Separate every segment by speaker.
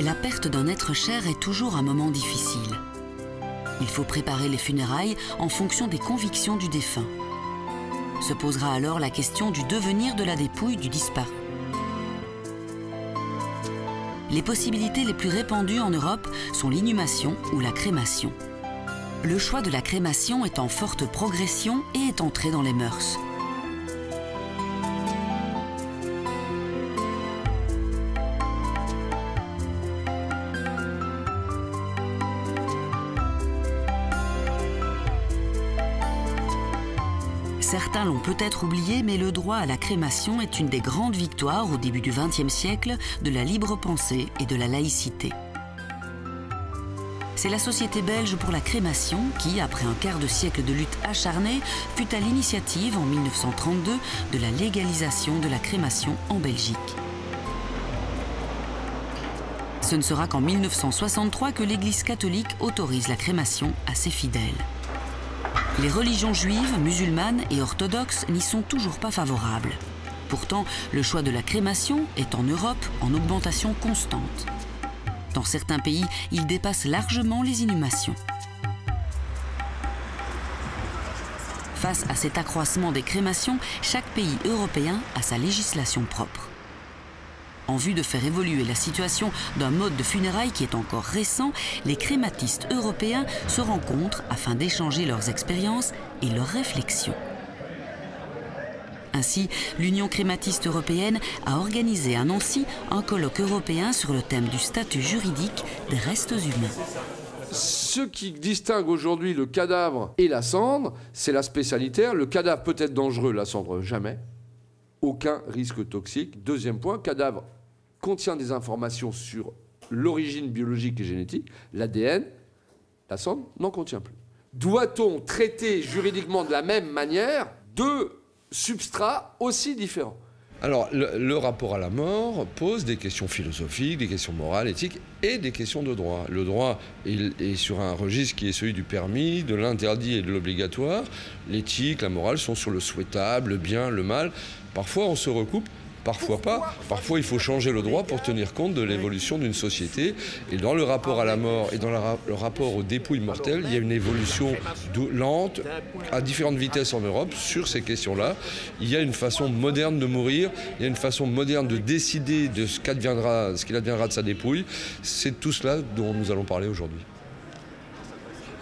Speaker 1: La perte d'un être cher est toujours un moment difficile. Il faut préparer les funérailles en fonction des convictions du défunt. Se posera alors la question du devenir de la dépouille du disparu. Les possibilités les plus répandues en Europe sont l'inhumation ou la crémation. Le choix de la crémation est en forte progression et est entré dans les mœurs. Certains l'ont peut-être oublié, mais le droit à la crémation est une des grandes victoires au début du XXe siècle de la libre pensée et de la laïcité. C'est la Société belge pour la crémation qui, après un quart de siècle de lutte acharnée, fut à l'initiative en 1932 de la légalisation de la crémation en Belgique. Ce ne sera qu'en 1963 que l'Église catholique autorise la crémation à ses fidèles. Les religions juives, musulmanes et orthodoxes n'y sont toujours pas favorables. Pourtant, le choix de la crémation est en Europe en augmentation constante. Dans certains pays, il dépasse largement les inhumations. Face à cet accroissement des crémations, chaque pays européen a sa législation propre. En vue de faire évoluer la situation d'un mode de funérailles qui est encore récent, les crématistes européens se rencontrent afin d'échanger leurs expériences et leurs réflexions. Ainsi, l'Union crématiste européenne a organisé à Nancy un colloque européen sur le thème du statut juridique des restes humains.
Speaker 2: Ce qui distingue aujourd'hui le cadavre et la cendre, c'est l'aspect sanitaire. Le cadavre peut être dangereux, la cendre jamais. Aucun risque toxique. Deuxième point, cadavre contient des informations sur l'origine biologique et génétique, l'ADN, la cendre n'en contient plus. Doit-on traiter juridiquement de la même manière deux substrats aussi différents?
Speaker 3: Alors, le rapport à la mort pose des questions philosophiques, des questions morales, éthiques et des questions de droit. Le droit est sur un registre qui est celui du permis, de l'interdit et de l'obligatoire. L'éthique, la morale sont sur le souhaitable, le bien, le mal. Parfois, on se recoupe, parfois pas. Parfois, il faut changer le droit pour tenir compte de l'évolution d'une société. Et dans le rapport à la mort et dans le rapport aux dépouilles mortelles, il y a une évolution lente, à différentes vitesses en Europe, sur ces questions-là. Il y a une façon moderne de mourir, il y a une façon moderne de décider de ce qu'il adviendra de sa dépouille. C'est tout cela dont nous allons parler aujourd'hui.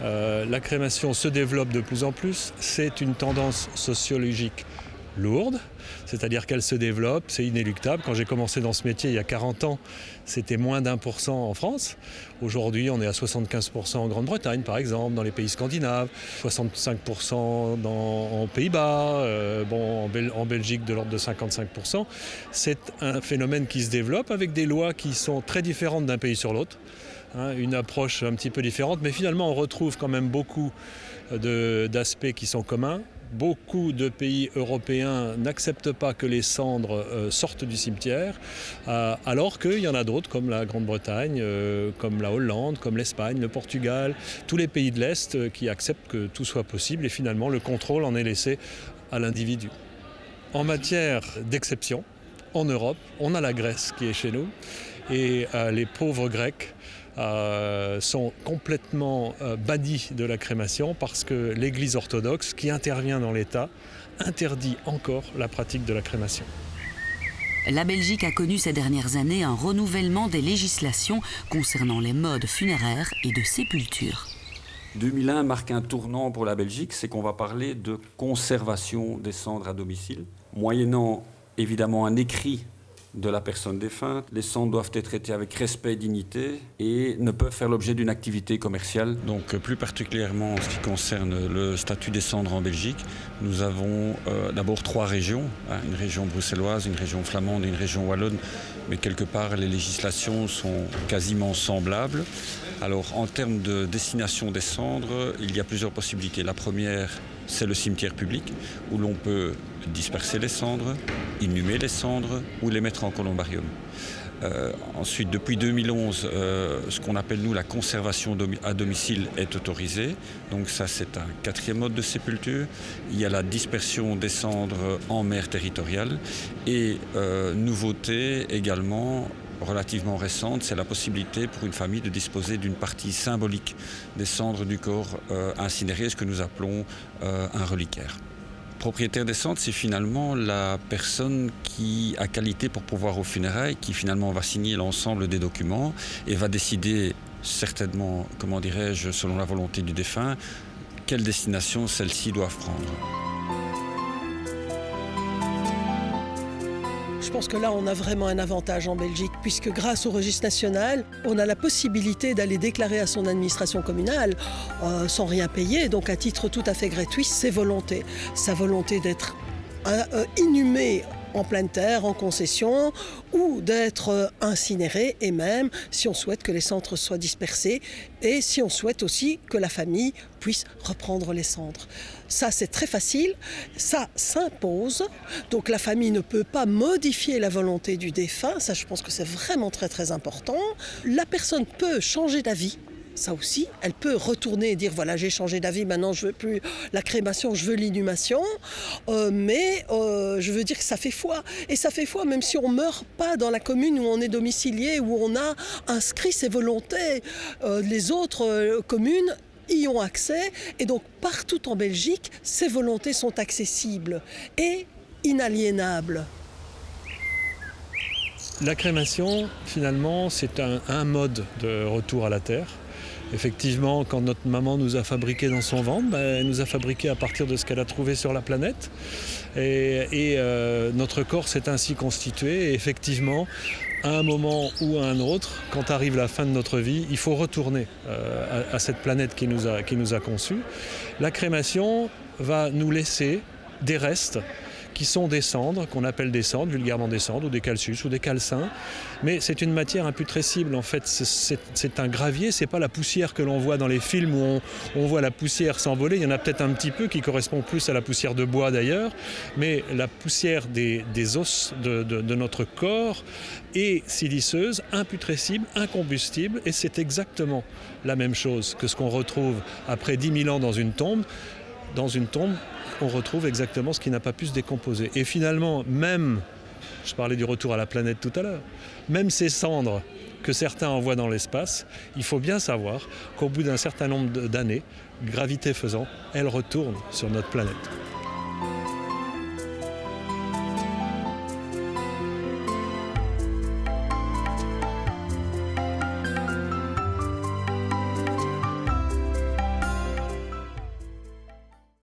Speaker 4: La crémation se développe de plus en plus. C'est une tendance sociologique lourde, c'est-à-dire qu'elle se développe, c'est inéluctable. Quand j'ai commencé dans ce métier il y a 40 ans, c'était moins d'1% en France. Aujourd'hui, on est à 75% en Grande-Bretagne, par exemple, dans les pays scandinaves, 65% en Pays-Bas, en Belgique de l'ordre de 55%. C'est un phénomène qui se développe avec des lois qui sont très différentes d'un pays sur l'autre. Une approche un petit peu différente, mais finalement on retrouve quand même beaucoup d'aspects qui sont communs. Beaucoup de pays européens n'acceptent pas que les cendres sortent du cimetière, alors qu'il y en a d'autres comme la Grande-Bretagne, comme la Hollande, comme l'Espagne, le Portugal, tous les pays de l'Est qui acceptent que tout soit possible et finalement le contrôle en est laissé à l'individu. En matière d'exception, en Europe, on a la Grèce qui est chez nous et les pauvres Grecs sont complètement bannis de la crémation parce que l'Église orthodoxe, qui intervient dans l'État, interdit encore la pratique de la crémation.
Speaker 1: La Belgique a connu ces dernières années un renouvellement des législations concernant les modes funéraires et de sépulture.
Speaker 5: 2001 marque un tournant pour la Belgique, c'est qu'on va parler de conservation des cendres à domicile, moyennant évidemment un écrit de la personne défunte. Les cendres doivent être traitées avec respect et dignité et ne peuvent faire l'objet d'une activité commerciale.
Speaker 6: Donc plus particulièrement en ce qui concerne le statut des cendres en Belgique, nous avons d'abord 3 régions, une région bruxelloise, une région flamande et une région wallonne, mais quelque part les législations sont quasiment semblables. Alors en termes de destination des cendres, il y a plusieurs possibilités. La première, c'est le cimetière public, où l'on peut disperser les cendres, inhumer les cendres ou les mettre en columbarium. Ensuite, depuis 2011, ce qu'on appelle nous la conservation à domicile est autorisée. Donc ça, c'est un 4e mode de sépulture. Il y a la dispersion des cendres en mer territoriale. Et nouveauté également, relativement récente, c'est la possibilité pour une famille de disposer d'une partie symbolique des cendres du corps incinéré, ce que nous appelons un reliquaire. Propriétaire des cendres, c'est finalement la personne qui a qualité pour pouvoir aux funérailles, qui finalement va signer l'ensemble des documents et va décider certainement, comment dirais-je, selon la volonté du défunt, quelle destination celles-ci doivent prendre.
Speaker 7: Je pense que là, on a vraiment un avantage en Belgique, puisque grâce au registre national, on a la possibilité d'aller déclarer à son administration communale sans rien payer, donc à titre tout à fait gratuit, ses volontés. Sa volonté d'être inhumé en pleine terre, en concession, ou d'être incinéré, et même si on souhaite que les cendres soient dispersées, et si on souhaite aussi que la famille puisse reprendre les cendres. Ça, c'est très facile, ça s'impose, donc la famille ne peut pas modifier la volonté du défunt, ça je pense que c'est vraiment très très important. La personne peut changer d'avis. Ça aussi, elle peut retourner et dire voilà, j'ai changé d'avis, maintenant je veux plus la crémation, je veux l'inhumation, mais je veux dire que ça fait foi. Et ça fait foi même si on ne meurt pas dans la commune où on est domicilié, où on a inscrit ses volontés. Les autres communes y ont accès, et donc partout en Belgique, ces volontés sont accessibles et inaliénables.
Speaker 4: La crémation, finalement, c'est un mode de retour à la terre. Effectivement, quand notre maman nous a fabriqués dans son ventre, elle nous a fabriqués à partir de ce qu'elle a trouvé sur la planète. Et notre corps s'est ainsi constitué. Et effectivement, à un moment ou à un autre, quand arrive la fin de notre vie, il faut retourner à cette planète qui nous a conçus. La crémation va nous laisser des restes qui sont des cendres, qu'on appelle des cendres, vulgairement des cendres, ou des calcus, ou des calcins. Mais c'est une matière imputrescible, en fait, c'est un gravier, c'est pas la poussière que l'on voit dans les films où on voit la poussière s'envoler. Il y en a peut-être un petit peu qui correspond plus à la poussière de bois d'ailleurs, mais la poussière des os de notre corps est siliceuse, imputrescible, incombustible, et c'est exactement la même chose que ce qu'on retrouve après 10 000 ans dans une tombe. Dans une tombe, on retrouve exactement ce qui n'a pas pu se décomposer. Et finalement, même, je parlais du retour à la planète tout à l'heure, même ces cendres que certains envoient dans l'espace, il faut bien savoir qu'au bout d'un certain nombre d'années, gravité faisant, elles retournent sur notre planète.